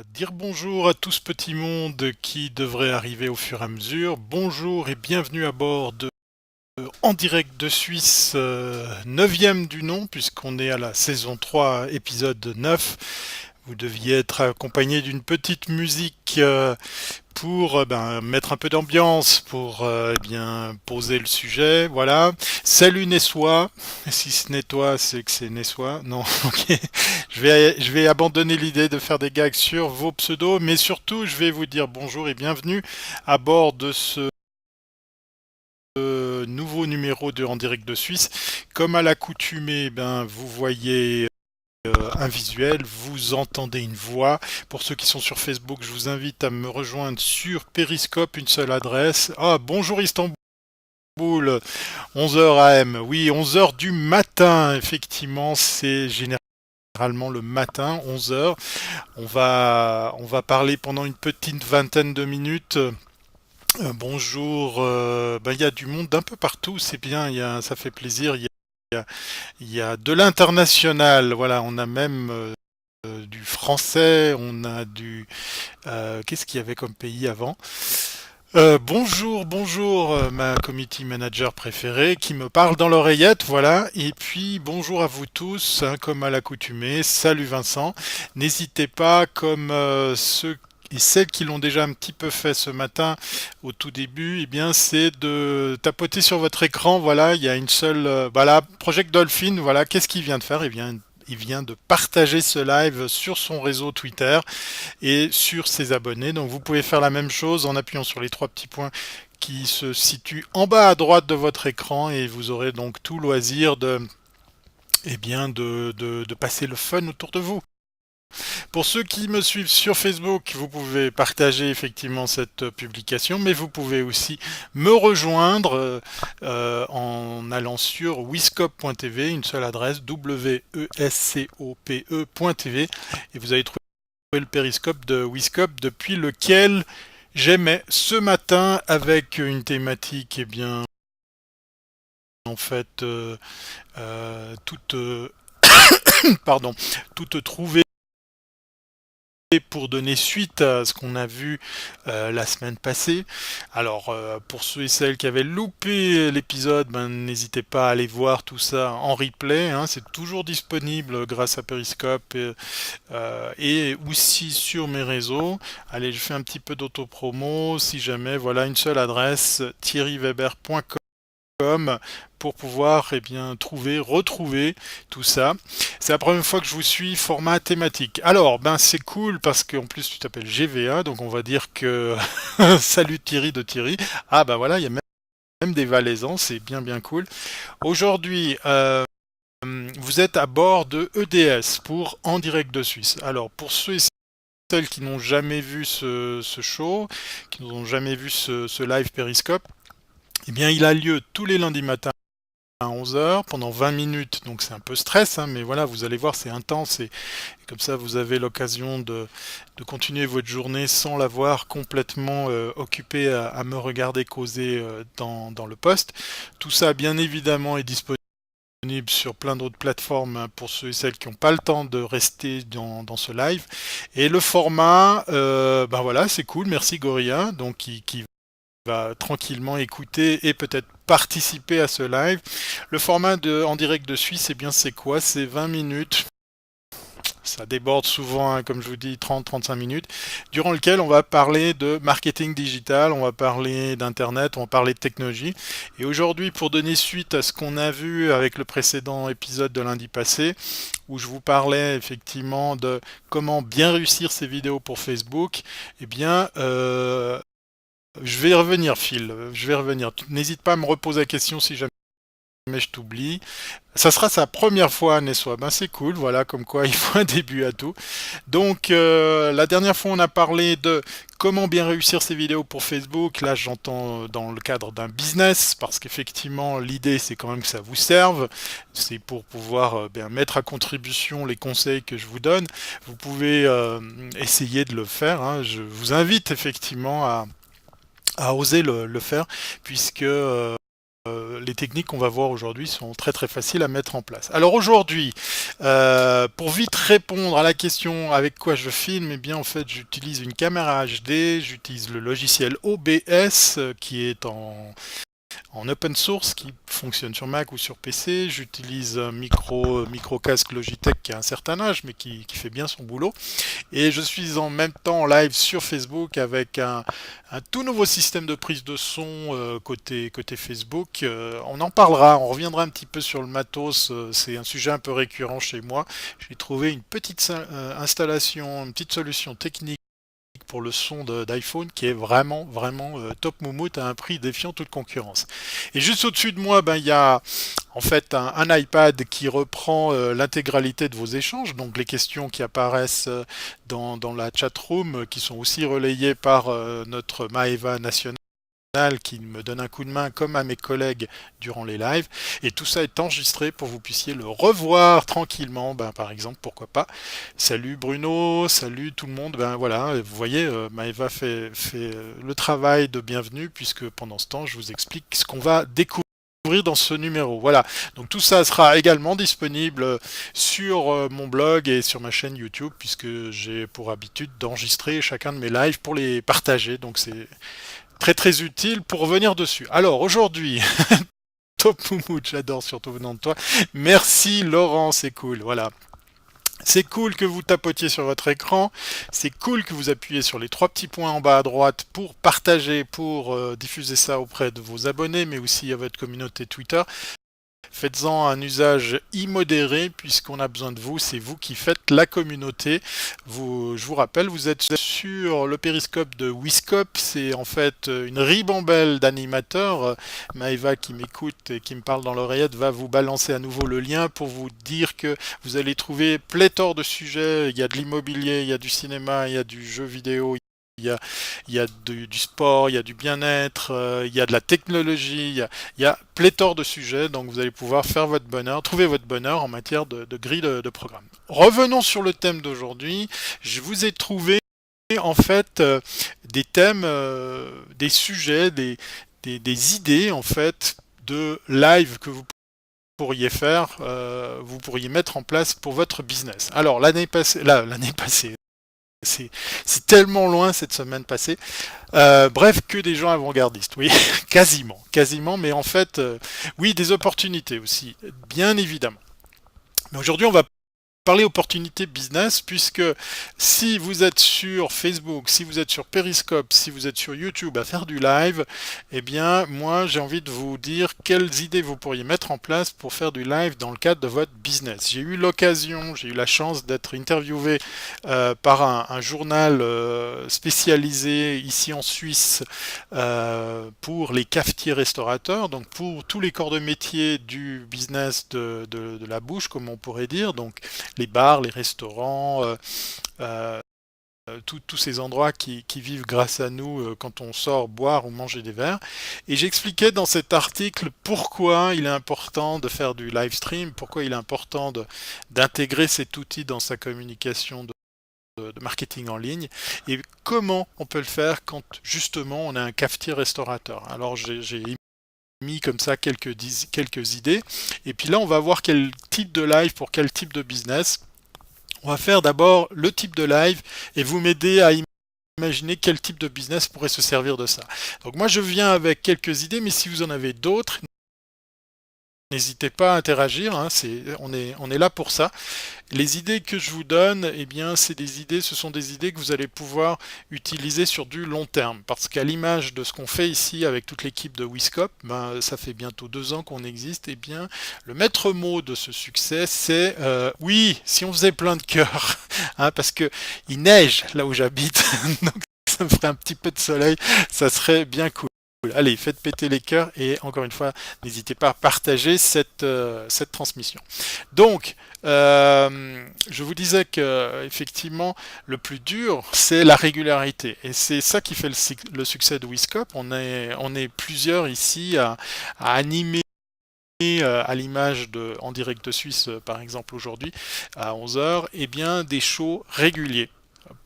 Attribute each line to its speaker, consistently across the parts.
Speaker 1: Dire bonjour à tout ce petit monde qui devrait arriver au fur et à mesure. Bonjour et bienvenue à bord de En direct de Suisse, 9e du nom, puisqu'on est à la saison 3, épisode 9. Vous deviez être accompagné d'une petite musique pour mettre un peu d'ambiance, pour bien poser le sujet. Voilà. Salut Nessois. Si ce n'est toi, c'est que c'est Nessois. Non, ok. Je vais abandonner l'idée de faire des gags sur vos pseudos, mais surtout, je vais vous dire bonjour et bienvenue à bord de ce nouveau numéro de En direct de Suisse. Comme à l'accoutumée, vous voyez un visuel, vous entendez une voix. Pour ceux qui sont sur Facebook, je vous invite à me rejoindre sur Periscope, une seule adresse. Ah, bonjour Istanbul, 11h AM. Oui, 11h du matin, effectivement, c'est généralement le matin, 11h. On va parler pendant une petite vingtaine de minutes. Bonjour, il y a du monde d'un peu partout, c'est bien, ça fait plaisir. Il y a de l'international, voilà, on a même du français, on a du... qu'est-ce qu'il y avait comme pays avant? Bonjour, ma community manager préférée qui me parle dans l'oreillette, voilà. Et puis bonjour à vous tous, hein, comme à l'accoutumée. Salut Vincent. N'hésitez pas, comme ceux et celles qui l'ont déjà un petit peu fait ce matin au tout début, eh bien c'est de tapoter sur votre écran. Voilà, il y a une seule, voilà, Project Dolphin. Voilà, qu'est-ce qu'il vient de faire? Il vient de partager ce live sur son réseau Twitter et sur ses abonnés. Donc vous pouvez faire la même chose en appuyant sur les trois petits points qui se situent en bas à droite de votre écran et vous aurez donc tout loisir de passer le fun autour de vous. Pour ceux qui me suivent sur Facebook, vous pouvez partager effectivement cette publication, mais vous pouvez aussi me rejoindre en allant sur wiscope.tv, une seule adresse, wescope.tv, et vous allez trouver le périscope de Wiscope depuis lequel j'aimais ce matin avec une thématique en fait toute pardon toute trouvée pour donner suite à ce qu'on a vu la semaine passée. Alors pour ceux et celles qui avaient loupé l'épisode, n'hésitez pas à aller voir tout ça en replay, hein, c'est toujours disponible grâce à Periscope et aussi sur mes réseaux. Allez, je fais un petit peu d'autopromo si jamais, voilà une seule adresse, thierryweber.com pour pouvoir retrouver tout ça. C'est la première fois que je vous suis format thématique. Alors, c'est cool parce qu'en plus tu t'appelles GVA, donc on va dire que salut Thierry de Thierry. Ah voilà, il y a même des valaisans, c'est bien cool. Aujourd'hui, vous êtes à bord de EDS pour En direct de Suisse. Alors, pour ceux et celles qui n'ont jamais vu ce show, qui n'ont jamais vu ce live Periscope, eh bien, il a lieu tous les lundis matins à 11h pendant 20 minutes, donc c'est un peu stress, hein, mais voilà, vous allez voir, c'est intense et comme ça vous avez l'occasion de continuer votre journée sans l'avoir complètement occupé à me regarder causer dans le poste. Tout ça, bien évidemment, est disponible sur plein d'autres plateformes hein, pour ceux et celles qui n'ont pas le temps de rester dans ce live. Et le format, voilà, c'est cool, merci Gorilla, donc qui va tranquillement écouter et peut-être participer à ce live. Le format de En direct de Suisse, eh bien c'est quoi? C'est 20 minutes. Ça déborde souvent, hein, comme je vous dis, 30-35 minutes, durant lequel on va parler de marketing digital, on va parler d'internet, on va parler de technologie. Et aujourd'hui, pour donner suite à ce qu'on a vu avec le précédent épisode de lundi passé, où je vous parlais effectivement de comment bien réussir ses vidéos pour Facebook, eh bien, je vais y revenir, Phil. Je vais revenir. N'hésite pas à me reposer la question si jamais je t'oublie. Ça sera sa première fois à Nessois. C'est cool, voilà, comme quoi il faut un début à tout. Donc, la dernière fois, on a parlé de comment bien réussir ses vidéos pour Facebook. Là, j'entends dans le cadre d'un business, parce qu'effectivement, l'idée, c'est quand même que ça vous serve. C'est pour pouvoir mettre à contribution les conseils que je vous donne. Vous pouvez essayer de le faire, hein. Je vous invite effectivement à oser le faire, puisque les techniques qu'on va voir aujourd'hui sont très très faciles à mettre en place. Alors aujourd'hui, pour vite répondre à la question avec quoi je filme, eh bien en fait j'utilise une caméra HD, j'utilise le logiciel OBS qui est en open source qui fonctionne sur Mac ou sur PC. J'utilise un micro casque Logitech qui a un certain âge mais qui fait bien son boulot. Et je suis en même temps en live sur Facebook avec un tout nouveau système de prise de son côté Facebook. On en parlera, on reviendra un petit peu sur le matos. C'est un sujet un peu récurrent chez moi. J'ai trouvé une petite installation, une petite solution technique pour le son d'iPhone qui est vraiment top moumoute à un prix défiant toute concurrence. Et juste au-dessus de moi, ben, il y a en fait un iPad qui reprend l'intégralité de vos échanges, donc les questions qui apparaissent dans la chat room qui sont aussi relayées par notre Maeva nationale qui me donne un coup de main comme à mes collègues durant les lives, et tout ça est enregistré pour que vous puissiez le revoir tranquillement, ben, par exemple, pourquoi pas. Salut Bruno, salut tout le monde, ben voilà, vous voyez, Maëva fait le travail de bienvenue, puisque pendant ce temps, je vous explique ce qu'on va découvrir dans ce numéro. Voilà, donc tout ça sera également disponible sur mon blog et sur ma chaîne YouTube, puisque j'ai pour habitude d'enregistrer chacun de mes lives pour les partager, donc c'est très utile pour revenir dessus. Alors aujourd'hui, top moumoute, j'adore surtout venant de toi. Merci Laurent, c'est cool, voilà. C'est cool que vous tapotiez sur votre écran, c'est cool que vous appuyez sur les trois petits points en bas à droite pour partager, pour diffuser ça auprès de vos abonnés, mais aussi à votre communauté Twitter. Faites-en un usage immodéré puisqu'on a besoin de vous, c'est vous qui faites la communauté. Je vous rappelle, vous êtes sur le périscope de Wiscope, c'est en fait une ribambelle d'animateurs. Maëva qui m'écoute et qui me parle dans l'oreillette va vous balancer à nouveau le lien pour vous dire que vous allez trouver pléthore de sujets. Il y a de l'immobilier, il y a du cinéma, il y a du jeu vidéo. Il y a du sport, il y a du bien-être, il y a de la technologie, il y a pléthore de sujets, donc vous allez pouvoir faire votre bonheur, trouver votre bonheur en matière de grille de programme. Revenons sur le thème d'aujourd'hui. Je vous ai trouvé en fait des thèmes, des sujets, des idées en fait de live que vous pourriez faire, vous pourriez mettre en place pour votre business. Alors l'année passée, c'est tellement loin cette semaine passée. Bref, que des gens avant-gardistes, oui, quasiment, mais en fait, oui, des opportunités aussi, bien évidemment. Mais aujourd'hui, on va parler opportunité business, puisque si vous êtes sur Facebook, si vous êtes sur Periscope, si vous êtes sur YouTube à faire du live, eh bien moi j'ai envie de vous dire quelles idées vous pourriez mettre en place pour faire du live dans le cadre de votre business. J'ai eu la chance d'être interviewé par un journal spécialisé ici en Suisse pour les cafetiers restaurateurs, donc pour tous les corps de métier du business de la bouche, comme on pourrait dire, donc les bars, les restaurants, tous ces endroits qui vivent grâce à nous quand on sort boire ou manger des verres. Et j'expliquais dans cet article pourquoi il est important de faire du live stream, pourquoi il est important d'intégrer cet outil dans sa communication de marketing en ligne, et comment on peut le faire quand justement on a un cafetier restaurateur. Alors j'ai mis comme ça quelques idées, et puis là on va voir quel type de live pour quel type de business. On va faire d'abord le type de live et vous m'aider à imaginer quel type de business pourrait se servir de ça. Donc moi je viens avec quelques idées, mais si vous en avez d'autres, n'hésitez pas à interagir, hein, on est là pour ça. Les idées que je vous donne, eh bien, ce sont des idées que vous allez pouvoir utiliser sur du long terme. Parce qu'à l'image de ce qu'on fait ici avec toute l'équipe de Wiscope, ben, ça fait bientôt 2 ans qu'on existe, eh bien, le maître mot de ce succès, c'est oui, si on faisait plein de cœur, hein, parce que il neige là où j'habite, donc ça me ferait un petit peu de soleil, ça serait bien cool. Allez, faites péter les cœurs et encore une fois, n'hésitez pas à partager cette transmission. Donc, je vous disais que effectivement, le plus dur, c'est la régularité. Et c'est ça qui fait le succès de Wiscope. On est plusieurs ici à animer à l'image de En Direct de Suisse, par exemple aujourd'hui, à 11h, eh bien, des shows réguliers,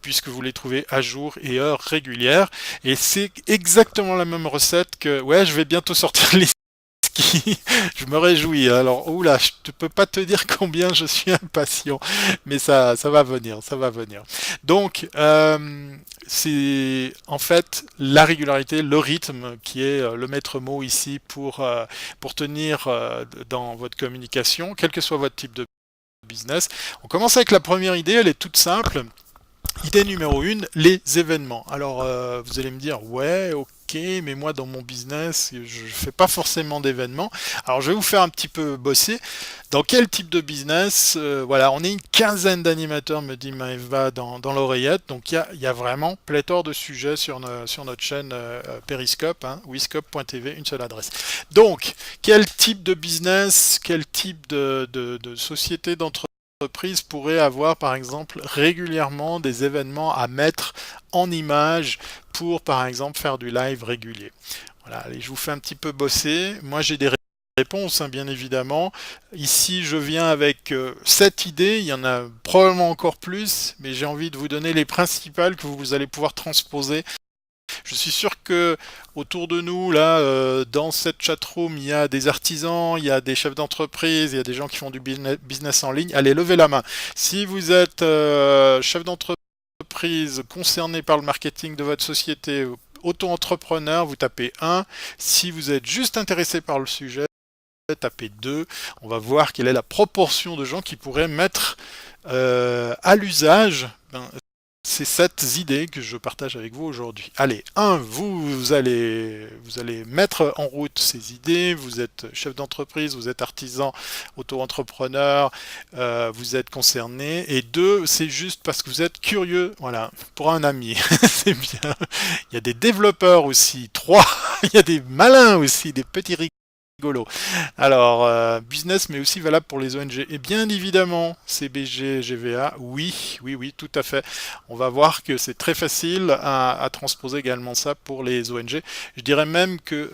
Speaker 1: puisque vous les trouvez à jour et heures régulières. Et c'est exactement la même recette que, ouais, je vais bientôt sortir les je me réjouis. Alors, oula, je ne peux pas te dire combien je suis impatient, mais ça va venir, ça va venir. Donc, c'est en fait la régularité, le rythme qui est le maître mot ici pour tenir dans votre communication, quel que soit votre type de business. On commence avec la première idée, elle est toute simple. Idée numéro 1, les événements. Alors, vous allez me dire, ouais, ok, mais moi, dans mon business, je fais pas forcément d'événements. Alors, je vais vous faire un petit peu bosser. Dans quel type de business Voilà, on est une quinzaine d'animateurs, me dit Maëva dans l'oreillette. Donc, il y a vraiment pléthore de sujets sur notre chaîne Periscope, hein, wiscope.tv, une seule adresse. Donc, quel type de business, quel type de société d'entreprise pourrait avoir par exemple régulièrement des événements à mettre en image pour par exemple faire du live régulier. Voilà, allez, je vous fais un petit peu bosser. Moi j'ai des réponses, hein, bien évidemment. Ici je viens avec 7 idées, il y en a probablement encore plus, mais j'ai envie de vous donner les principales que vous allez pouvoir transposer. Je suis sûr que autour de nous, là, dans cette chatroom, il y a des artisans, il y a des chefs d'entreprise, il y a des gens qui font du business en ligne. Allez, levez la main. Si vous êtes chef d'entreprise concerné par le marketing de votre société, auto-entrepreneur, vous tapez 1. Si vous êtes juste intéressé par le sujet, tapez 2. On va voir quelle est la proportion de gens qui pourraient mettre à l'usage ces 7 idées que je partage avec vous aujourd'hui. Allez, 1, vous allez mettre en route ces idées, vous êtes chef d'entreprise, vous êtes artisan, auto-entrepreneur, vous êtes concerné, et 2, c'est juste parce que vous êtes curieux, voilà, pour un ami, c'est bien. Il y a des développeurs aussi, 3, il y a des malins aussi, des petits rigolo. Alors, business, mais aussi valable pour les ONG. Et bien évidemment, CBG, GVA, oui, tout à fait. On va voir que c'est très facile à transposer également ça pour les ONG. Je dirais même que,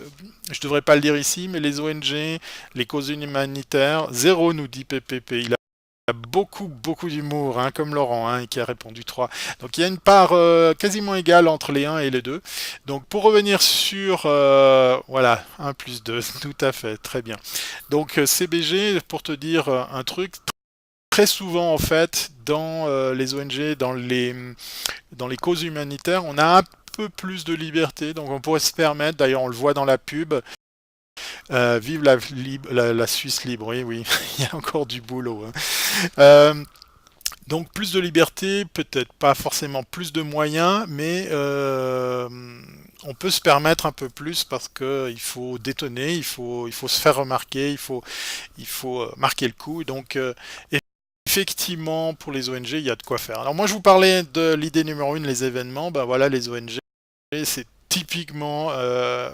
Speaker 1: je devrais pas le dire ici, mais les ONG, les causes humanitaires, zéro nous dit PPP. Il a beaucoup d'humour, hein, comme Laurent, hein, qui a répondu 3. Donc il y a une part quasiment égale entre les 1 et les 2. Donc pour revenir sur, voilà, 1 plus 2, tout à fait, très bien. Donc CBG, pour te dire un truc, très souvent en fait, dans les ONG, dans les causes humanitaires, on a un peu plus de liberté, donc on pourrait se permettre, d'ailleurs on le voit dans la pub, vive la Suisse libre, oui, il y a encore du boulot. Hein. Donc plus de liberté, peut-être pas forcément plus de moyens, mais on peut se permettre un peu plus parce que il faut détonner, il faut se faire remarquer, il faut marquer le coup. Donc effectivement, pour les ONG, il y a de quoi faire. Alors moi, je vous parlais de l'idée numéro 1, les événements. Ben voilà, les ONG, c'est typiquement un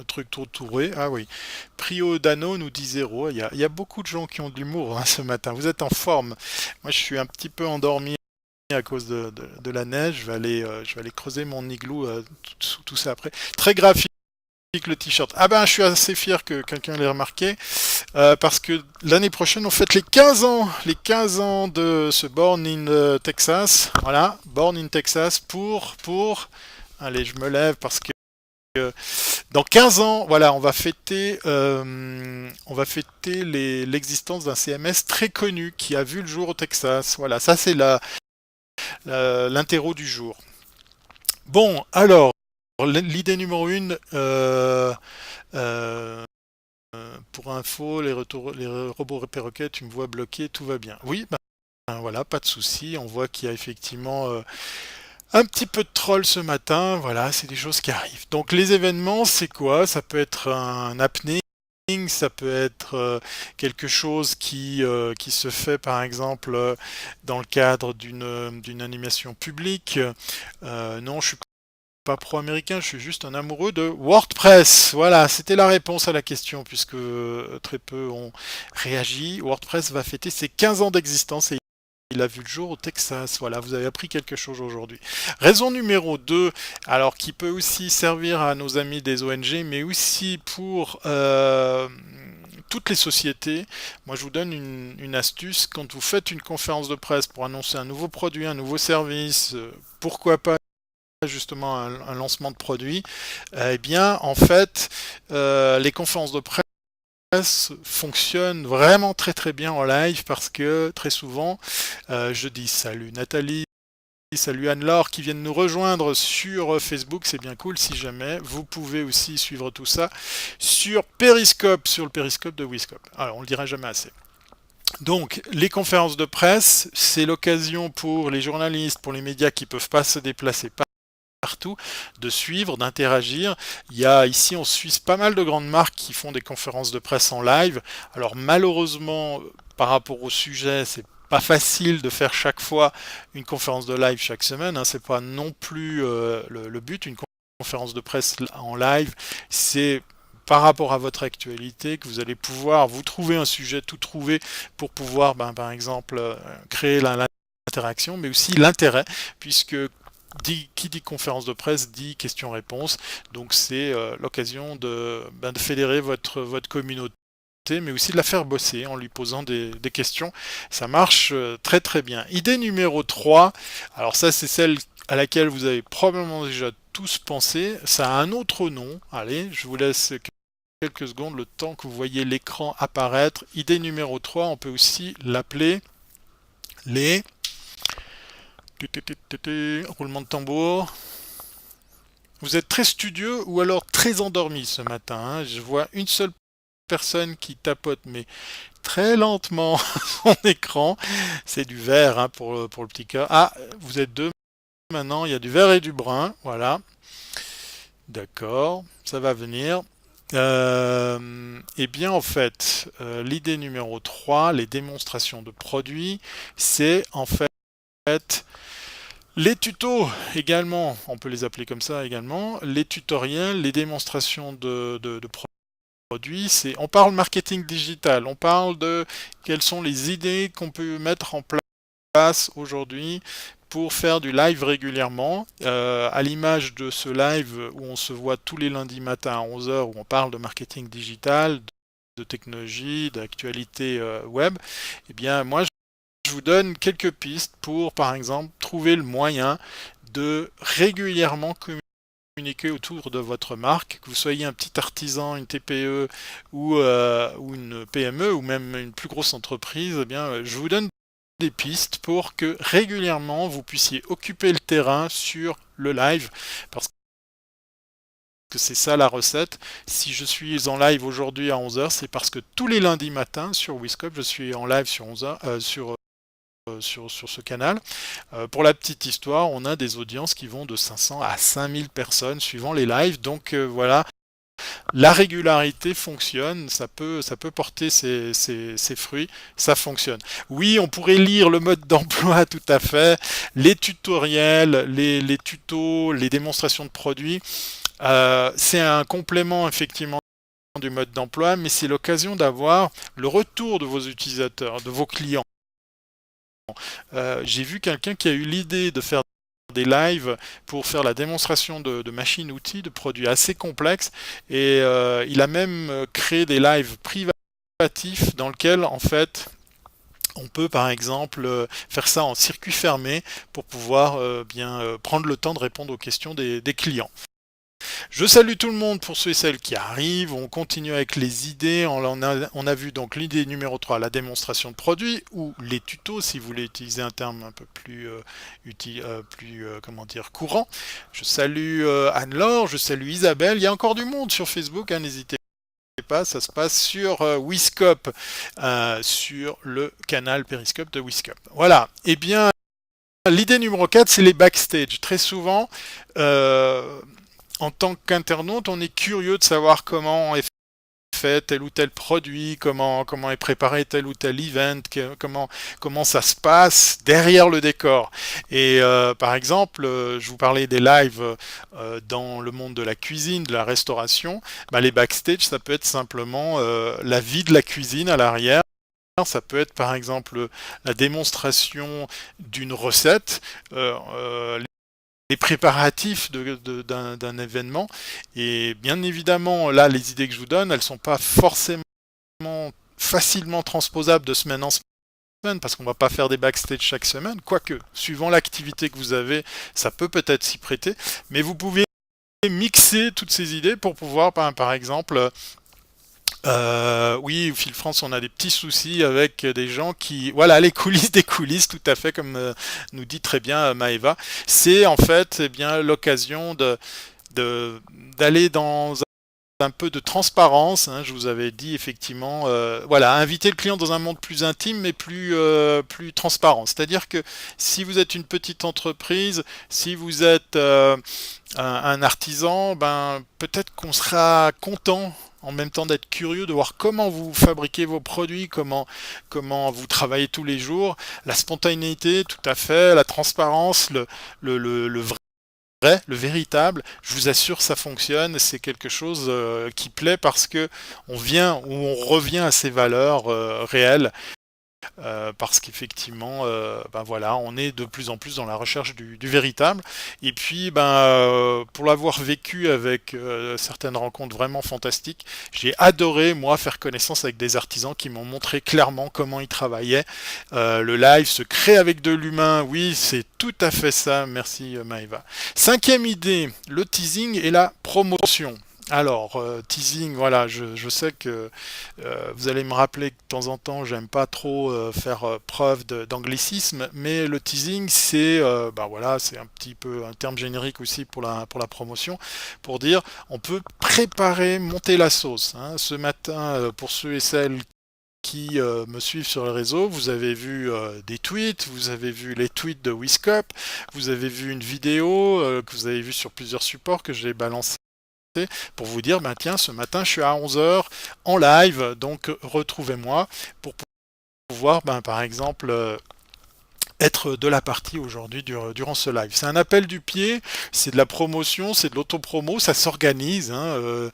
Speaker 1: truc tout touré. Ah oui. Prio Dano nous dit 0. Il y a beaucoup de gens qui ont de l'humour hein, ce matin. Vous êtes en forme. Moi, je suis un petit peu endormi à cause de la neige. Je vais aller creuser mon igloo, tout ça après. Très graphique le t-shirt. Ah ben, je suis assez fier que quelqu'un l'ait remarqué. Parce que l'année prochaine, on fête les 15 ans de ce Born in Texas. Voilà, Born in Texas allez, je me lève parce que dans 15 ans, voilà, on va fêter l'existence d'un CMS très connu qui a vu le jour au Texas. Voilà, ça c'est l'interro du jour. Bon, alors, l'idée numéro 1, pour info, les robots perroquets, tu me vois bloqué, tout va bien. Oui, ben voilà, pas de souci. On voit qu'il y a effectivement un petit peu de troll ce matin, voilà, c'est des choses qui arrivent. Donc les événements, c'est quoi? Ça peut être un happening, ça peut être quelque chose qui se fait par exemple dans le cadre d'une animation publique. Non, je suis pas pro-américain, je suis juste un amoureux de WordPress. Voilà, c'était la réponse à la question puisque très peu ont réagi. WordPress va fêter ses 15 ans d'existence et il a vu le jour au Texas. Voilà, vous avez appris quelque chose aujourd'hui. Raison numéro 2, alors qui peut aussi servir à nos amis des ONG, mais aussi pour toutes les sociétés. Moi, je vous donne une astuce. Quand vous faites une conférence de presse pour annoncer un nouveau produit, un nouveau service, pourquoi pas justement un lancement de produit, eh bien, en fait, les conférences de presse fonctionne vraiment très très bien en live parce que très souvent, je dis salut Nathalie, salut Anne-Laure qui viennent nous rejoindre sur Facebook, c'est bien cool si jamais. Vous pouvez aussi suivre tout ça sur Periscope, sur le Periscope de Wiscope. Alors on le dira jamais assez. Donc, les conférences de presse, c'est l'occasion pour les journalistes, pour les médias qui ne peuvent pas se déplacer partout, de suivre, d'interagir. Il y a ici en Suisse pas mal de grandes marques qui font des conférences de presse en live. Alors malheureusement, par rapport au sujet, c'est pas facile de faire chaque fois une conférence de live chaque semaine. Hein. C'est pas non plus le but. Une conférence de presse en live, c'est par rapport à votre actualité, que vous allez pouvoir vous trouver un sujet tout trouvé pour pouvoir, par exemple, créer l'interaction, mais aussi l'intérêt, puisque qui dit conférence de presse dit questions-réponses. Donc c'est l'occasion de fédérer votre communauté, mais aussi de la faire bosser en lui posant des questions. Ça marche très très bien. Idée numéro 3, alors ça c'est celle à laquelle vous avez probablement déjà tous pensé. Ça a un autre nom. Allez, je vous laisse quelques secondes, le temps que vous voyez l'écran apparaître. Idée numéro 3, on peut aussi l'appeler les... Roulement de tambour. Vous êtes très studieux ou alors très endormi ce matin. Hein. Je vois une seule personne qui tapote, mais très lentement son écran. C'est du vert hein, pour le petit cas. Ah, vous êtes deux maintenant. Il y a du vert et du brun. Voilà. D'accord, ça va venir. Eh bien, en fait, l'idée numéro 3, les démonstrations de produits, c'est en fait les tutos également, on peut les appeler comme ça également, les tutoriels, les démonstrations de produits, on parle marketing digital, on parle de quelles sont les idées qu'on peut mettre en place aujourd'hui pour faire du live régulièrement, à l'image de ce live où on se voit tous les lundis matins à 11 heures où on parle de marketing digital, de technologie, d'actualité web, eh bien moi je vous donne quelques pistes pour, par exemple, trouver le moyen de régulièrement communiquer autour de votre marque, que vous soyez un petit artisan, une TPE ou une PME ou même une plus grosse entreprise, eh bien, je vous donne des pistes pour que régulièrement vous puissiez occuper le terrain sur le live, parce que c'est ça la recette. Si je suis en live aujourd'hui à 11 heures, c'est parce que tous les lundis matins sur Wiscope, je suis en live sur 11 heures, sur ce canal. Pour la petite histoire, on a des audiences qui vont de 500 à 5000 personnes suivant les lives. Donc voilà, la régularité fonctionne, ça peut porter ses fruits, ça fonctionne. Oui, on pourrait lire le mode d'emploi tout à fait, les tutoriels, les tutos, les démonstrations de produits. C'est un complément effectivement du mode d'emploi, mais c'est l'occasion d'avoir le retour de vos utilisateurs, de vos clients. J'ai vu quelqu'un qui a eu l'idée de faire des lives pour faire la démonstration de machines-outils, de produits assez complexes, et il a même créé des lives privatifs dans lesquels en fait on peut par exemple faire ça en circuit fermé pour pouvoir prendre le temps de répondre aux questions des clients. Je salue tout le monde pour ceux et celles qui arrivent. On continue avec les idées. On a vu donc l'idée numéro 3, la démonstration de produits, ou les tutos, si vous voulez utiliser un terme un peu plus, courant. Je salue Anne-Laure, je salue Isabelle. Il y a encore du monde sur Facebook, hein, n'hésitez pas. Ça se passe sur Wiscope, sur le canal Periscope de Wiscope. Voilà. Eh bien, l'idée numéro 4, c'est les backstage. Très souvent, en tant qu'internaute, on est curieux de savoir comment est fait tel ou tel produit, comment est préparé tel ou tel event, comment ça se passe derrière le décor. Et par exemple, je vous parlais des lives dans le monde de la cuisine, de la restauration. Les backstage, ça peut être simplement la vie de la cuisine à l'arrière. Ça peut être par exemple la démonstration d'une recette, les préparatifs d'un événement. Et bien évidemment, là, les idées que je vous donne, elles ne sont pas forcément facilement transposables de semaine en semaine, parce qu'on ne va pas faire des backstage chaque semaine, quoique, suivant l'activité que vous avez, ça peut peut-être s'y prêter, mais vous pouvez mixer toutes ces idées pour pouvoir, par exemple, Oui, au Fil France, on a des petits soucis avec des gens qui, voilà, les coulisses des coulisses, tout à fait, comme nous dit très bien Maëva. C'est en fait, eh bien, l'occasion de d'aller dans un peu de transparence, hein, je vous avais dit effectivement, voilà, inviter le client dans un monde plus intime mais plus transparent. C'est-à-dire que si vous êtes une petite entreprise, si vous êtes un artisan, ben peut-être qu'on sera content en même temps d'être curieux de voir comment vous fabriquez vos produits, comment vous travaillez tous les jours, la spontanéité, tout à fait, la transparence, le vrai, le véritable, je vous assure, ça fonctionne. C'est quelque chose qui plaît parce que on vient ou on revient à ces valeurs réelles. Parce qu'effectivement, ben voilà, on est de plus en plus dans la recherche du véritable. Et puis, ben, pour l'avoir vécu avec certaines rencontres vraiment fantastiques, j'ai adoré, moi, faire connaissance avec des artisans qui m'ont montré clairement comment ils travaillaient. Le live se crée avec de l'humain, oui, c'est tout à fait ça. Merci Maëva. Cinquième idée, le teasing et la promotion. Alors, teasing, voilà, je sais que vous allez me rappeler que de temps en temps, j'aime pas trop faire preuve d'anglicisme, mais le teasing, c'est bah voilà, c'est un petit peu un terme générique aussi pour la promotion, pour dire on peut préparer, monter la sauce, hein. Ce matin, pour ceux et celles qui me suivent sur les réseaux, vous avez vu des tweets, vous avez vu les tweets de Wiscop, vous avez vu une vidéo que vous avez vue sur plusieurs supports que j'ai balancé pour vous dire, ben tiens, ce matin je suis à 11 heures en live, donc retrouvez-moi pour pouvoir, ben, par exemple, être de la partie aujourd'hui durant ce live. C'est un appel du pied, c'est de la promotion, c'est de l'autopromo, ça s'organise. Hein,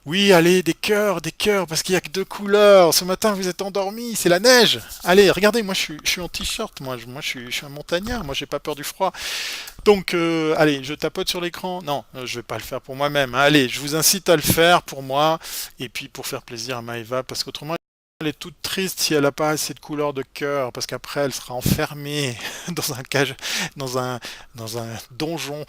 Speaker 1: oui, allez, des cœurs, parce qu'il n'y a que deux couleurs. Ce matin, vous êtes endormis, c'est la neige. Allez, regardez, moi je suis en t-shirt, moi je suis un montagnard, moi j'ai pas peur du froid. Donc, allez, je tapote sur l'écran. Non, je vais pas le faire pour moi-même. Allez, je vous incite à le faire pour moi, et puis pour faire plaisir à Maëva, parce qu'autrement, elle est toute triste si elle n'a pas assez de couleurs de cœur, parce qu'après elle sera enfermée dans un cage, dans un, dans un donjon,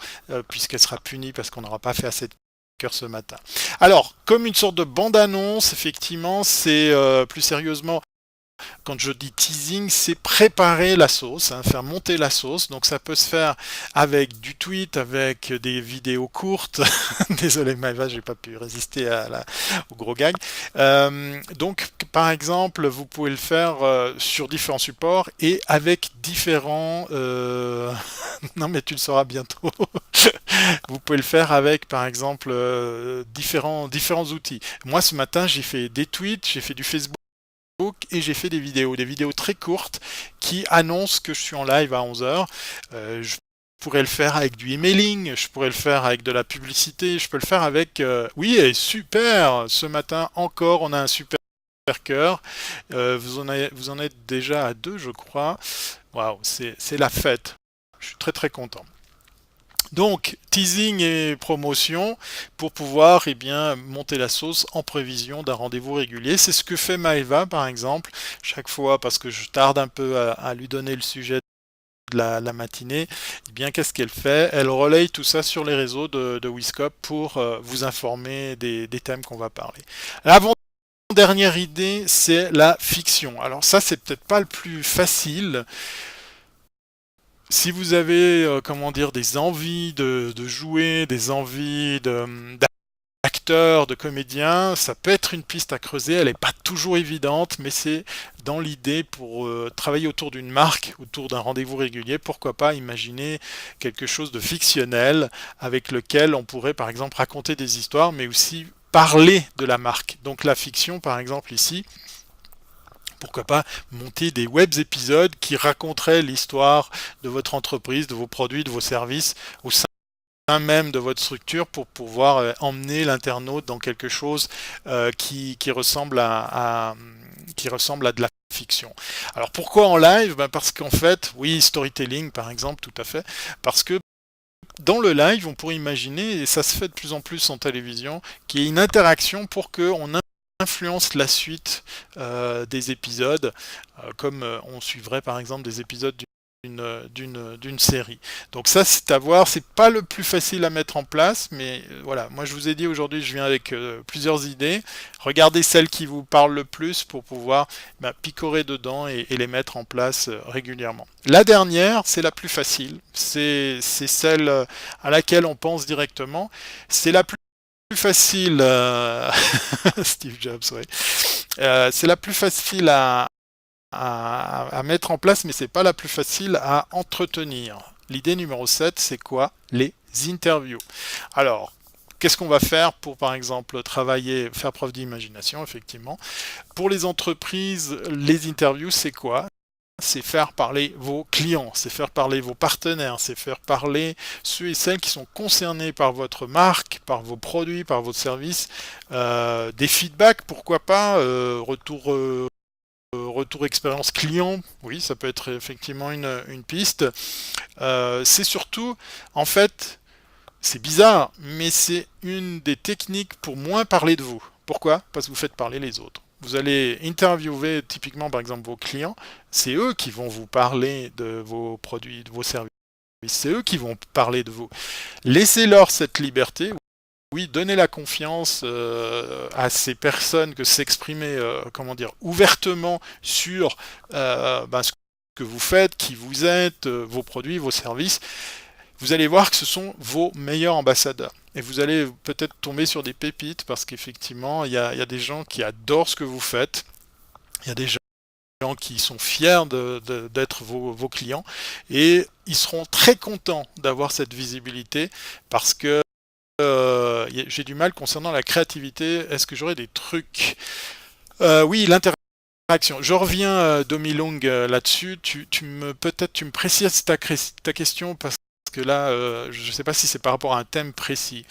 Speaker 1: puisqu'elle sera punie parce qu'on n'aura pas fait assez de cœur ce matin. Alors, comme une sorte de bande-annonce, effectivement, c'est plus sérieusement quand je dis teasing, c'est préparer la sauce, hein, faire monter la sauce. Donc ça peut se faire avec du tweet, avec des vidéos courtes. Désolé Maëva, j'ai pas pu résister au gros gag. Donc par exemple, vous pouvez le faire sur différents supports et avec différents... non mais tu le sauras bientôt. Vous pouvez le faire avec par exemple différents outils. Moi ce matin j'ai fait des tweets, j'ai fait du Facebook et j'ai fait des vidéos très courtes qui annoncent que je suis en live à 11 heures. Je pourrais le faire avec du emailing, je pourrais le faire avec de la publicité, je peux le faire avec... Oui, et super. Ce matin encore, on a un super cœur. Vous en êtes déjà à deux, je crois. Waouh, c'est la fête. Je suis très très content. Donc, teasing et promotion pour pouvoir eh bien, monter la sauce en prévision d'un rendez-vous régulier. C'est ce que fait Maëva, par exemple, chaque fois, parce que je tarde un peu à lui donner le sujet de la matinée. Eh bien, qu'est-ce qu'elle fait? Elle relaye tout ça sur les réseaux de Wiscop pour vous informer des thèmes qu'on va parler. L'avant-dernière idée, c'est la fiction. Alors ça, c'est peut-être pas le plus facile. Si vous avez, comment dire, des envies de jouer, des envies d'acteurs, de comédiens, ça peut être une piste à creuser. Elle n'est pas toujours évidente, mais c'est dans l'idée pour travailler autour d'une marque, autour d'un rendez-vous régulier. Pourquoi pas imaginer quelque chose de fictionnel avec lequel on pourrait, par exemple, raconter des histoires, mais aussi parler de la marque. Donc la fiction, par exemple, ici, pourquoi pas monter des web épisodes qui raconteraient l'histoire de votre entreprise, de vos produits, de vos services au sein même de votre structure pour pouvoir emmener l'internaute dans quelque chose qui ressemble qui ressemble à de la fiction. Alors pourquoi en live? Ben parce qu'en fait, oui, storytelling par exemple, tout à fait, parce que dans le live, on pourrait imaginer, et ça se fait de plus en plus en télévision, qu'il y ait une interaction pour qu'on influence la suite des épisodes, comme on suivrait par exemple des épisodes d'une série. Donc ça, c'est à voir. C'est pas le plus facile à mettre en place, mais voilà. Moi, je vous ai dit aujourd'hui, je viens avec plusieurs idées. Regardez celles qui vous parlent le plus pour pouvoir picorer dedans et les mettre en place régulièrement. La dernière, c'est la plus facile. C'est celle à laquelle on pense directement. C'est la plus facile. Steve Jobs, ouais. C'est la plus facile à mettre en place, mais c'est pas la plus facile à entretenir. L'idée numéro 7, c'est quoi? Les interviews. Alors, qu'est-ce qu'on va faire pour, par exemple, travailler, faire preuve d'imagination, effectivement. Pour les entreprises, les interviews, c'est quoi? C'est faire parler vos clients, c'est faire parler vos partenaires, c'est faire parler ceux et celles qui sont concernés par votre marque, par vos produits, par votre service. Des feedbacks, pourquoi pas, retour expérience client, oui, ça peut être effectivement une piste. C'est surtout, en fait, c'est bizarre, mais c'est une des techniques pour moins parler de vous. Pourquoi? Parce que vous faites parler les autres. Vous allez interviewer typiquement par exemple vos clients, c'est eux qui vont vous parler de vos produits, de vos services, c'est eux qui vont parler de vous. Laissez-leur cette liberté. Oui, donnez la confiance à ces personnes que s'exprimer, comment dire, ouvertement sur ce que vous faites, qui vous êtes, vos produits, vos services. Vous allez voir que ce sont vos meilleurs ambassadeurs. Et vous allez peut-être tomber sur des pépites parce qu'effectivement, il y a des gens qui adorent ce que vous faites. Il y a des gens qui sont fiers d'être vos clients et ils seront très contents d'avoir cette visibilité parce que j'ai du mal concernant la créativité. Est-ce que j'aurais des trucs? Oui, l'interaction. Je reviens, Domilong, là-dessus. Peut-être tu me précises ta question parce que là, je ne sais pas si c'est par rapport à un thème précis.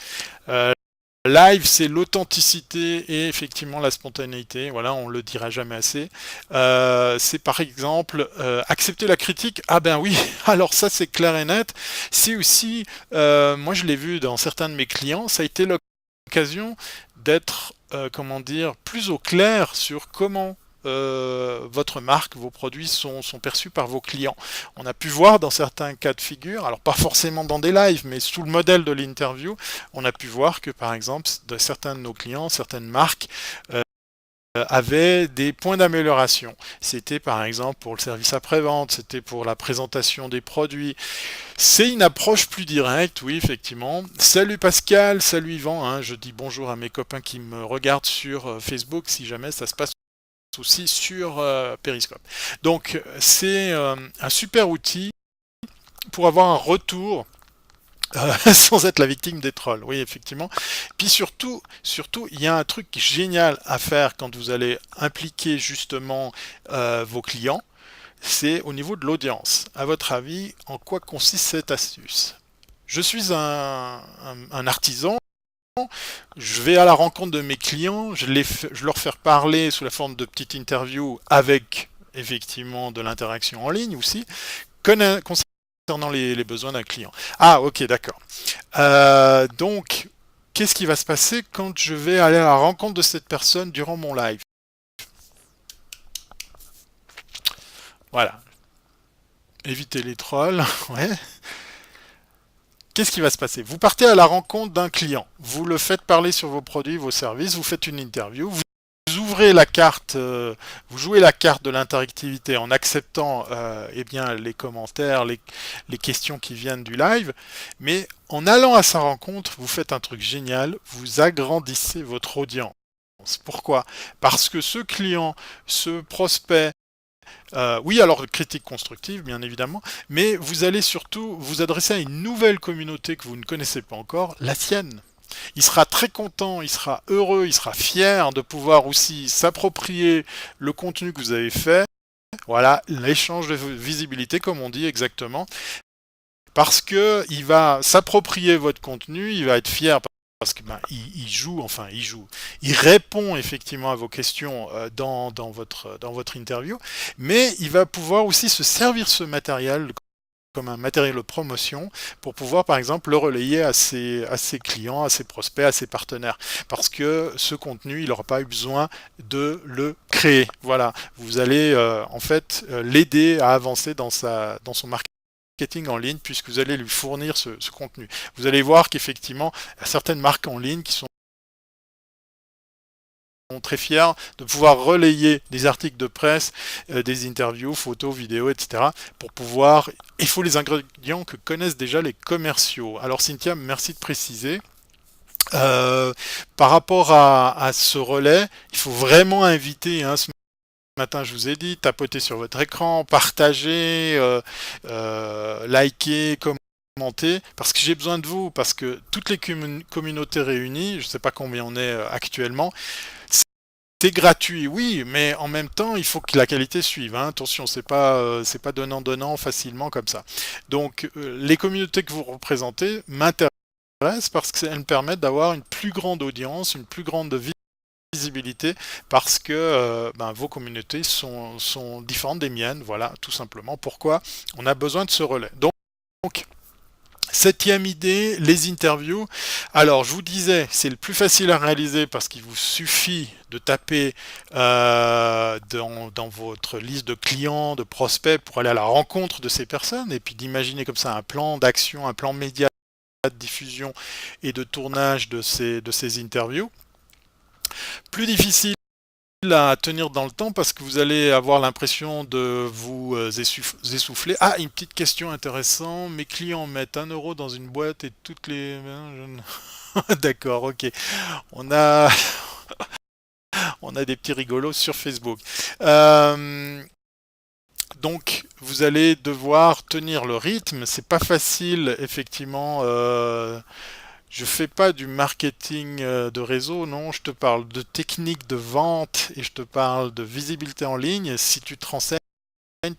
Speaker 1: Live, c'est l'authenticité et effectivement la spontanéité. Voilà, on le dira jamais assez. C'est par exemple accepter la critique. Ah ben oui, alors ça c'est clair et net. C'est aussi, moi je l'ai vu dans certains de mes clients, ça a été l'occasion d'être, comment dire, plus au clair sur comment votre marque, vos produits sont perçus par vos clients. On a pu voir dans certains cas de figure, alors pas forcément dans des lives, mais sous le modèle de l'interview, on a pu voir que par exemple, de certains de nos clients, certaines marques avaient des points d'amélioration. C'était par exemple pour le service après-vente, c'était pour la présentation des produits. C'est une approche plus directe, oui, effectivement. Salut Pascal, salut Yvan, hein, je dis bonjour à mes copains qui me regardent sur Facebook, si jamais ça se passe aussi sur Periscope. Donc c'est un super outil pour avoir un retour sans être la victime des trolls. Oui, effectivement. Puis surtout, il y a un truc génial à faire quand vous allez impliquer justement vos clients, c'est au niveau de l'audience. À votre avis, en quoi consiste cette astuce? Je suis un artisan. Je vais à la rencontre de mes clients, je leur fais parler sous la forme de petites interviews avec effectivement de l'interaction en ligne aussi, concernant les besoins d'un client. Ah ok, d'accord. Donc, qu'est-ce qui va se passer quand je vais aller à la rencontre de cette personne durant mon live? Voilà. Éviter les trolls, ouais. Qu'est-ce qui va se passer? Vous partez à la rencontre d'un client, vous le faites parler sur vos produits, vos services, vous faites une interview, vous ouvrez la carte, vous jouez la carte de l'interactivité en acceptant eh bien, les commentaires, les questions qui viennent du live, mais en allant à sa rencontre, vous faites un truc génial, vous agrandissez votre audience. Pourquoi? Parce que ce client, ce prospect, oui, alors critique constructive, bien évidemment, mais vous allez surtout vous adresser à une nouvelle communauté que vous ne connaissez pas encore, la sienne. Il sera très content, il sera heureux, il sera fier de pouvoir aussi s'approprier le contenu que vous avez fait. Voilà, l'échange de visibilité, comme on dit exactement, parce que il va s'approprier votre contenu, il va être fier parce que il répond effectivement à vos questions dans votre interview, mais il va pouvoir aussi se servir ce matériel comme un matériel de promotion pour pouvoir, par exemple, le relayer à ses clients, à ses prospects, à ses partenaires. Parce que ce contenu, il n'aura pas eu besoin de le créer. Voilà, vous allez en fait l'aider à avancer dans son marketing en ligne puisque vous allez lui fournir ce contenu. Vous allez voir qu'effectivement, il y a certaines marques en ligne qui sont très fiers de pouvoir relayer des articles de presse, des interviews, photos, vidéos, etc. pour pouvoir... Il faut les ingrédients que connaissent déjà les commerciaux. Alors Cynthia, merci de préciser. Euh, Par rapport à ce relais, il faut vraiment inviter, hein, ce matin je vous ai dit, tapoter sur votre écran, partager, liker, commenter, parce que j'ai besoin de vous, parce que toutes les communautés réunies, je ne sais pas combien on est actuellement, c'est gratuit, oui, mais en même temps, il faut que la qualité suive. Hein. Attention, c'est pas donnant facilement comme ça. Donc, les communautés que vous représentez m'intéressent parce qu'elles me permettent d'avoir une plus grande audience, une plus grande visibilité, parce que vos communautés sont différentes des miennes. Voilà, tout simplement. Pourquoi on a besoin de ce relais. Donc, septième idée, les interviews. Alors, je vous disais, c'est le plus facile à réaliser parce qu'il vous suffit de taper dans votre liste de clients, de prospects pour aller à la rencontre de ces personnes et puis d'imaginer comme ça un plan d'action, un plan média de diffusion et de tournage de ces interviews. Plus difficile à tenir dans le temps parce que vous allez avoir l'impression de vous essouffler. Ah, une petite question intéressante. Mes clients mettent 1 € dans une boîte et toutes les... D'accord, ok. On a... On a des petits rigolos sur Facebook. Donc, vous allez devoir tenir le rythme. C'est pas facile, effectivement. Je fais pas du marketing de réseau, non, je te parle de technique de vente et je te parle de visibilité en ligne. Si tu te renseignes,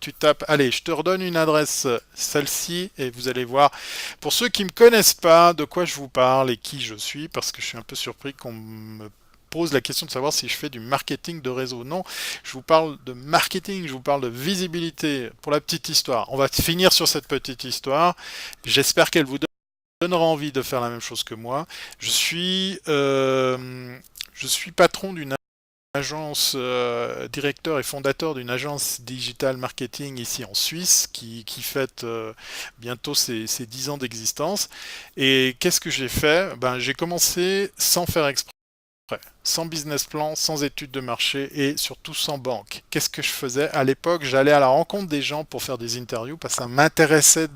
Speaker 1: tu tapes, allez, je te redonne une adresse, celle-ci, et vous allez voir. Pour ceux qui me connaissent pas, de quoi je vous parle et qui je suis, parce que je suis un peu surpris qu'on me pose la question de savoir si je fais du marketing de réseau. Non, je vous parle de marketing, je vous parle de visibilité. Pour la petite histoire, on va finir sur cette petite histoire. J'espère qu'elle vous donnera envie de faire la même chose que moi. Je suis patron d'une agence, directeur et fondateur d'une agence digital marketing ici en Suisse qui fête bientôt ses 10 ans d'existence. Et qu'est-ce que j'ai fait? J'ai commencé sans faire exprès. Sans business plan, sans études de marché et surtout sans banque. Qu'est-ce que je faisais? À l'époque, j'allais à la rencontre des gens pour faire des interviews parce que ça m'intéressait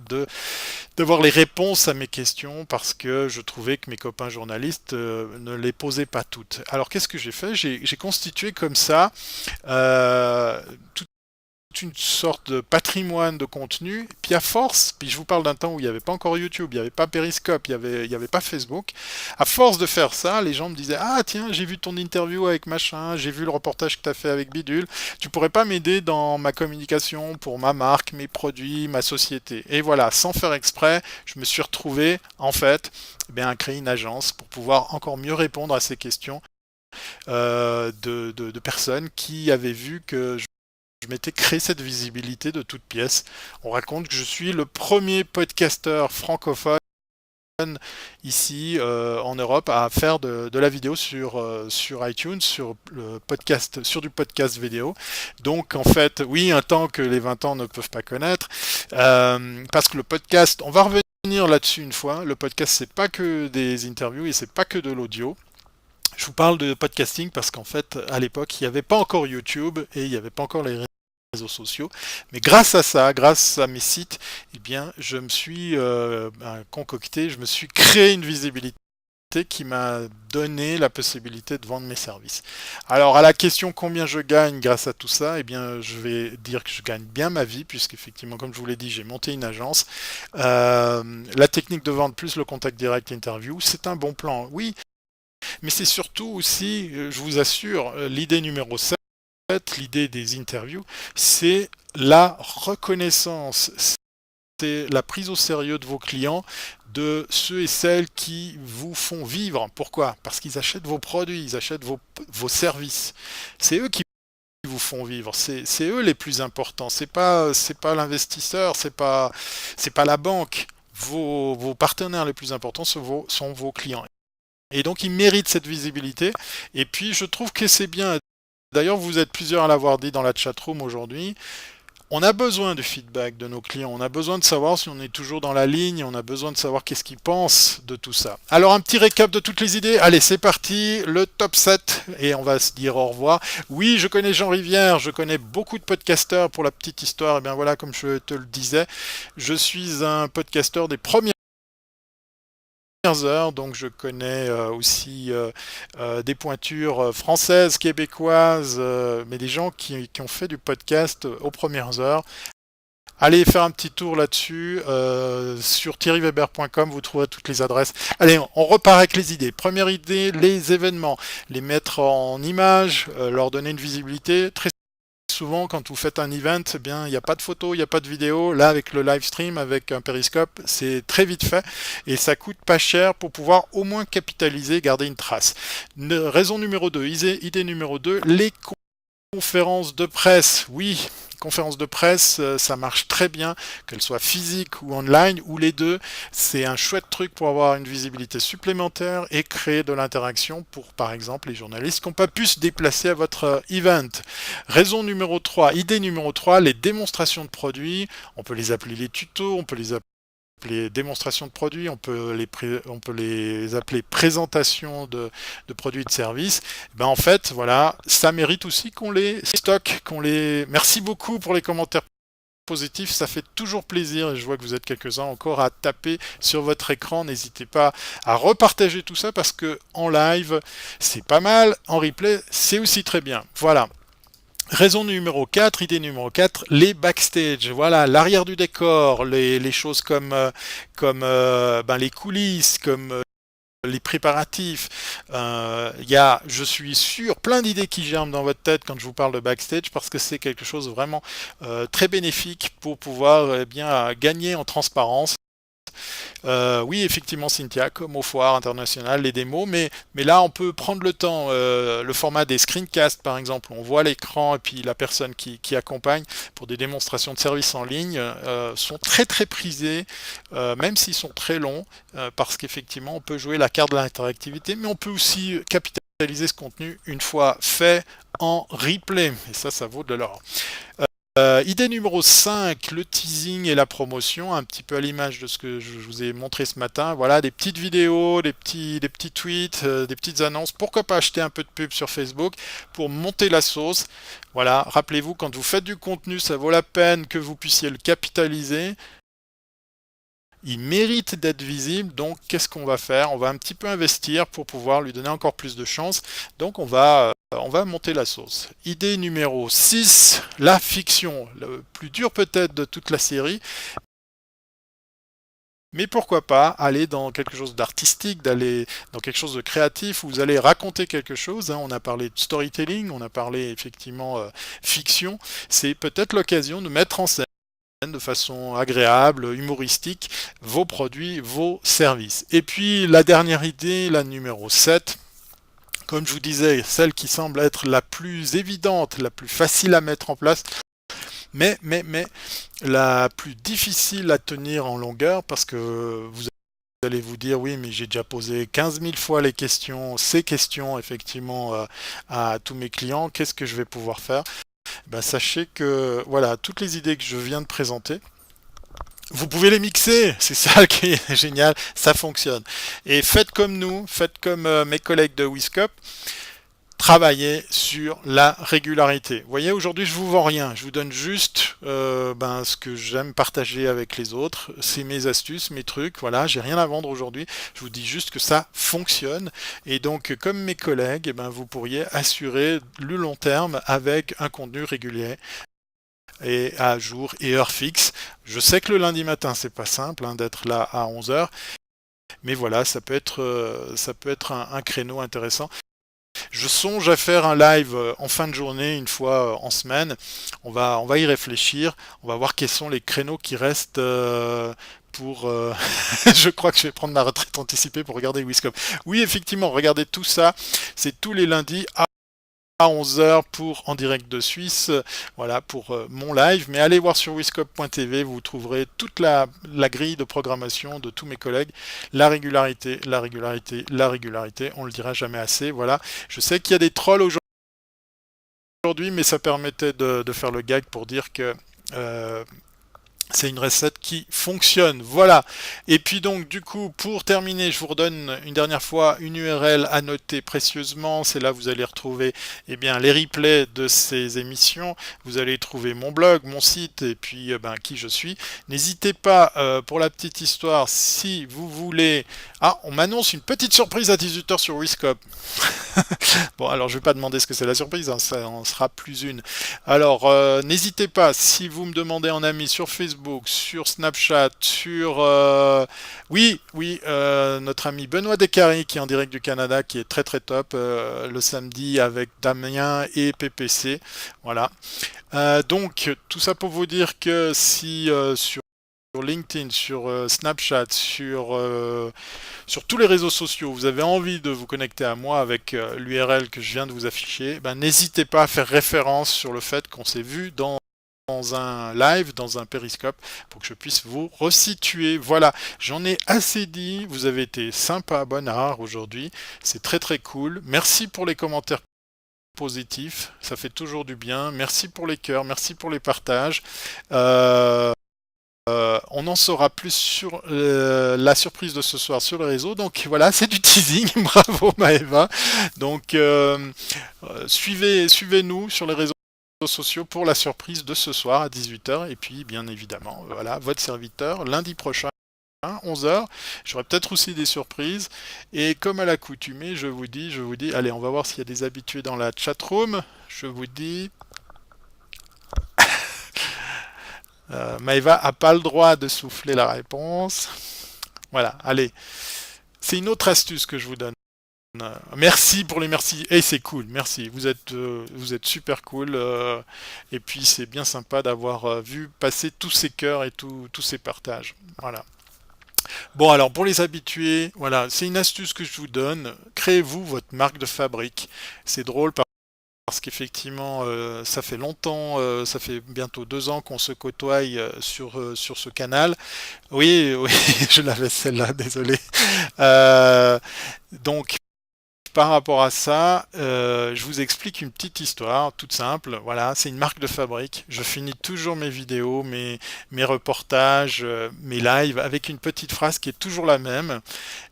Speaker 1: d'avoir les réponses à mes questions parce que je trouvais que mes copains journalistes ne les posaient pas toutes. Alors qu'est-ce que j'ai fait? J'ai constitué comme ça toute une sorte de patrimoine de contenu, puis à force, puis je vous parle d'un temps où il n'y avait pas encore YouTube, il n'y avait pas Periscope, il y avait pas Facebook, à force de faire ça, les gens me disaient «Ah tiens, j'ai vu ton interview avec machin, j'ai vu le reportage que tu as fait avec Bidule, tu pourrais pas m'aider dans ma communication pour ma marque, mes produits, ma société?» Et voilà, sans faire exprès, je me suis retrouvé, en fait, à créer une agence pour pouvoir encore mieux répondre à ces questions de personnes qui avaient vu que je m'étais créé cette visibilité de toutes pièces. On raconte que je suis le premier podcasteur francophone ici en Europe à faire de la vidéo sur iTunes, sur du podcast vidéo. Donc en fait, oui, un temps que les 20 ans ne peuvent pas connaître, parce que le podcast, on va revenir là-dessus une fois, le podcast c'est pas que des interviews et c'est pas que de l'audio. Je vous parle de podcasting parce qu'en fait, à l'époque, il n'y avait pas encore YouTube et il n'y avait pas encore les réseaux sociaux. Mais grâce à ça, grâce à mes sites, eh bien, je me suis concocté, je me suis créé une visibilité qui m'a donné la possibilité de vendre mes services. Alors à la question combien je gagne grâce à tout ça, eh bien je vais dire que je gagne bien ma vie puisqu'effectivement comme je vous l'ai dit j'ai monté une agence. La technique de vente plus le contact direct interview, c'est un bon plan, oui, mais c'est surtout aussi, je vous assure, l'idée numéro 7, l'idée des interviews, c'est la reconnaissance, c'est la prise au sérieux de vos clients, de ceux et celles qui vous font vivre. Pourquoi? Parce qu'ils achètent vos produits, ils achètent vos services. C'est eux qui vous font vivre. C'est eux les plus importants. C'est pas l'investisseur, c'est pas la banque. Vos partenaires les plus importants sont vos clients. Et donc ils méritent cette visibilité. Et puis je trouve que c'est bien. D'ailleurs, vous êtes plusieurs à l'avoir dit dans la chatroom aujourd'hui. On a besoin du feedback de nos clients, on a besoin de savoir si on est toujours dans la ligne, on a besoin de savoir qu'est-ce qu'ils pensent de tout ça. Alors un petit récap de toutes les idées, allez c'est parti, le top 7 et on va se dire au revoir. Oui, je connais Jean Rivière, je connais beaucoup de podcasteurs pour la petite histoire, et bien voilà, comme je te le disais, je suis un podcasteur des premières heures, donc je connais aussi des pointures françaises, québécoises, mais des gens qui ont fait du podcast aux premières heures. Allez faire un petit tour là-dessus, sur thierryweber.com, vous trouverez toutes les adresses. Allez, on repart avec les idées. Première idée, les événements. Les mettre en image, leur donner une visibilité. Très souvent, quand vous faites un event, eh bien, il n'y a pas de photo, il n'y a pas de vidéo. Là, avec le live stream, avec un périscope, c'est très vite fait et ça coûte pas cher pour pouvoir au moins capitaliser, garder une trace. Raison numéro 2, idée numéro 2, les conférences de presse. Oui, conférences de presse, ça marche très bien, qu'elles soient physiques ou online, ou les deux. C'est un chouette truc pour avoir une visibilité supplémentaire et créer de l'interaction pour, par exemple, les journalistes qui n'ont pas pu se déplacer à votre event. Raison numéro 3, idée numéro 3, les démonstrations de produits. On peut les appeler les tutos, on peut les démonstrations de produits, on peut les appeler présentations de produits et de services. Ben en fait, voilà, ça mérite aussi qu'on les stocke, qu'on les... Merci beaucoup pour les commentaires positifs, ça fait toujours plaisir et je vois que vous êtes quelques-uns encore à taper sur votre écran. N'hésitez pas à repartager tout ça parce que en live, c'est pas mal, en replay, c'est aussi très bien. Voilà. Raison numéro 4, idée numéro 4, les backstage. Voilà, l'arrière du décor, les choses comme les coulisses, comme les préparatifs. Je suis sûr, plein d'idées qui germent dans votre tête quand je vous parle de backstage parce que c'est quelque chose de vraiment très bénéfique pour pouvoir bien gagner en transparence. Oui, effectivement, Cynthia, comme aux foires internationales, les démos, mais là, on peut prendre le temps. Le format des screencasts, par exemple, on voit l'écran et puis la personne qui accompagne pour des démonstrations de services en ligne sont très très prisés, même s'ils sont très longs, parce qu'effectivement, on peut jouer la carte de l'interactivité, mais on peut aussi capitaliser ce contenu une fois fait en replay. Et ça vaut de l'or. Idée numéro 5, le teasing et la promotion, un petit peu à l'image de ce que je vous ai montré ce matin. Voilà, des petites vidéos, des petits tweets, des petites annonces. Pourquoi pas acheter un peu de pub sur Facebook pour monter la sauce. Voilà, rappelez-vous, quand vous faites du contenu, ça vaut la peine que vous puissiez le capitaliser. Il mérite d'être visible, donc qu'est-ce qu'on va faire? On va un petit peu investir pour pouvoir lui donner encore plus de chance. Donc on va monter la sauce. Idée numéro 6, la fiction. Le plus dur peut-être de toute la série. Mais pourquoi pas aller dans quelque chose d'artistique, d'aller dans quelque chose de créatif où vous allez raconter quelque chose. Hein. On a parlé de storytelling, on a parlé effectivement fiction. C'est peut-être l'occasion de mettre en scène de façon agréable, humoristique, vos produits, vos services. Et puis la dernière idée, la numéro 7, comme je vous disais, celle qui semble être la plus évidente, la plus facile à mettre en place, mais la plus difficile à tenir en longueur parce que vous allez vous dire oui mais j'ai déjà posé 15 000 fois ces questions effectivement à tous mes clients, qu'est-ce que je vais pouvoir faire? Ben, sachez que voilà, toutes les idées que je viens de présenter, vous pouvez les mixer, c'est ça qui est génial, ça fonctionne. Et faites comme nous, faites comme mes collègues de Wiscop, travaillez sur la régularité. Vous voyez, aujourd'hui je vous vends rien, je vous donne juste ce que j'aime partager avec les autres, c'est mes astuces, mes trucs, voilà, j'ai rien à vendre aujourd'hui, je vous dis juste que ça fonctionne, et donc comme mes collègues, vous pourriez assurer le long terme avec un contenu régulier et à jour et heure fixe. Je sais que le lundi matin c'est pas simple d'être là à 11 heures, mais voilà, ça peut être un créneau intéressant. Je songe à faire un live en fin de journée, une fois en semaine. On va y réfléchir. On va voir quels sont les créneaux qui restent pour... je crois que je vais prendre ma retraite anticipée pour regarder Wiscom. Oui, effectivement, regardez tout ça. C'est tous les lundis à à 11h pour En direct de Suisse, voilà pour mon live. Mais allez voir sur wiscop.tv, vous trouverez toute la grille de programmation de tous mes collègues. La régularité, la régularité, la régularité, on le dira jamais assez. Voilà, je sais qu'il y a des trolls aujourd'hui, mais ça permettait de faire le gag pour dire que c'est une recette qui fonctionne, voilà. Et puis donc du coup, pour terminer, je vous redonne une dernière fois une URL à noter précieusement. C'est là que vous allez retrouver eh bien, les replays de ces émissions. Vous allez trouver mon blog, mon site et puis qui je suis. N'hésitez pas, pour la petite histoire, si vous voulez... Ah, on m'annonce une petite surprise à 18h sur Wiscop. Bon, alors je vais pas demander ce que c'est la surprise, hein, ça en sera plus une. Alors, n'hésitez pas, si vous me demandez en ami sur Facebook, sur Snapchat, sur... notre ami Benoît Descaries qui est en direct du Canada, qui est très très top, le samedi avec Damien et PPC. Voilà. Donc, tout ça pour vous dire que si sur LinkedIn, sur Snapchat, sur tous les réseaux sociaux, vous avez envie de vous connecter à moi avec l'URL que je viens de vous afficher, n'hésitez pas à faire référence sur le fait qu'on s'est vu dans un live, dans un périscope, pour que je puisse vous resituer. Voilà, j'en ai assez dit, vous avez été sympa, bonnard aujourd'hui, c'est très très cool. Merci pour les commentaires positifs, ça fait toujours du bien. Merci pour les cœurs, merci pour les partages. On en saura plus sur la surprise de ce soir sur le réseau. Donc voilà, c'est du teasing. Bravo Maëva. Donc suivez-nous sur les réseaux sociaux pour la surprise de ce soir à 18h. Et puis bien évidemment, voilà, votre serviteur lundi prochain. 11h, j'aurai peut-être aussi des surprises et comme à l'accoutumée, je vous dis, allez, on va voir s'il y a des habitués dans la chatroom. Je vous dis, Maëva a pas le droit de souffler la réponse. Voilà, allez. C'est une autre astuce que je vous donne. Merci pour les merci. Et c'est cool, merci. Vous êtes super cool. Et puis c'est bien sympa d'avoir vu passer tous ces cœurs et tous ces partages. Voilà. Bon, alors pour les habitués, voilà, c'est une astuce que je vous donne. Créez-vous votre marque de fabrique. C'est drôle parce qu'effectivement, ça fait longtemps, ça fait bientôt 2 ans qu'on se côtoie sur ce canal. Oui, oui, je l'avais celle-là, désolé. Donc, par rapport à ça, je vous explique une petite histoire toute simple. Voilà, c'est une marque de fabrique. Je finis toujours mes vidéos, mes reportages, mes lives avec une petite phrase qui est toujours la même.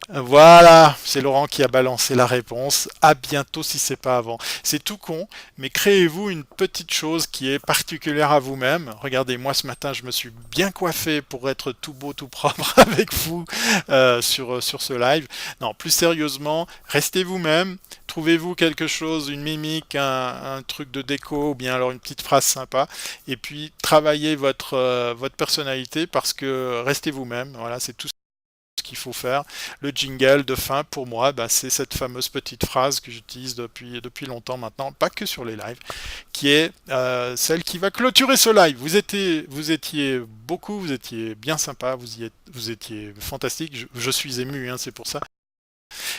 Speaker 1: Voilà, c'est Laurent qui a balancé la réponse. À bientôt si c'est pas avant. C'est tout con, mais créez-vous une petite chose qui est particulière à vous-même. Regardez, moi ce matin, je me suis bien coiffé pour être tout beau, tout propre avec vous sur ce live. Non, plus sérieusement, restez vous-même. Trouvez-vous quelque chose, une mimique, un truc de déco, ou bien alors une petite phrase sympa. Et puis travaillez votre personnalité parce que restez vous-même. Voilà, c'est tout ce qu'il faut faire. Le jingle de fin, pour moi, c'est cette fameuse petite phrase que j'utilise depuis longtemps maintenant, pas que sur les lives, qui est celle qui va clôturer ce live. Vous étiez beaucoup, vous étiez bien sympa, vous étiez fantastique. Je suis ému, hein, c'est pour ça.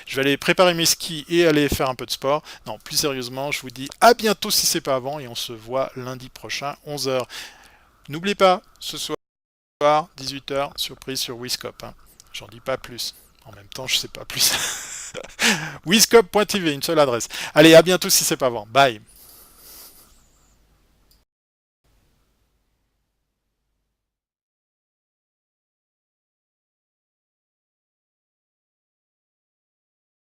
Speaker 1: Je vais aller préparer mes skis et aller faire un peu de sport. Non, plus sérieusement, je vous dis à bientôt si c'est pas avant et on se voit lundi prochain, 11h. N'oubliez pas, ce soir, 18h, surprise sur Wiscop. Hein. J'en dis pas plus. En même temps, je sais pas plus. Wiscop.tv, une seule adresse. Allez, à bientôt si c'est pas avant. Bye.